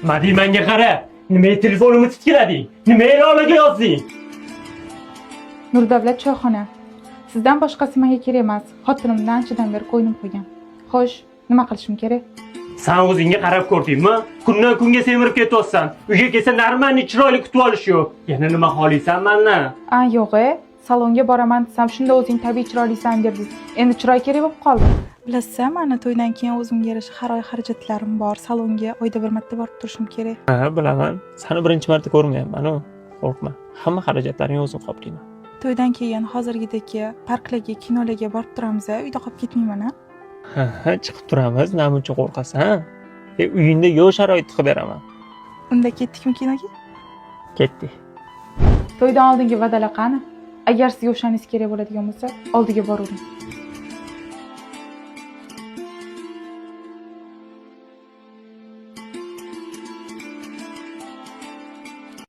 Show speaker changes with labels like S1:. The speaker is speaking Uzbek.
S1: Madimanga qara. Nimaga telefonimni titkilading? Nima e'loniga yozding?
S2: Nurdavlat choyxona. Sizdan boshqasi menga kerak emas. Xotinimdan anchadan beri qo'ynim qo'ygan. Xo'sh, nima qilishim kerak?
S1: Sen o'zingga qarab ko'rdingmi? Kundan kunga semirib ketyapsan. Uyga kelsa normalni chiroyli kutib olish yo'q. Yana nima xohlaysan mendan?
S2: Yo'q-e. Salonga boraman desam, shunda o'zing tabiiy chiroylisan derdingiz. Endi chiroy kerak bo'lib qoldi. Bilasizmi, mana to'ydan keyin o'zimga yarasha xaroy xarajatlarim bor. Salonga oyda bir marta borib turishim kerak.
S3: Ha, bilaman. Seni birinchi marta ko'rmayapman-ku. Qo'rqma. Hamma xarajatlaringni o'zim qoplayman.
S2: To'ydan keyin hozirgidek parklarga, kinolarga borib turamiz, uyda qolib ketmayman-a?
S3: Ha, chiqib turamiz. Nima uchun qo'rqasan? Uyingda yo'q sharoit qilib beraman.
S2: Unda ketdikmi kinoga?
S3: Ketdik.
S2: To'ydan oldingi va'dalar qani? Agar sizga o'shaningiz kerak bo'ladigan bo'lsa, oldiga boravering.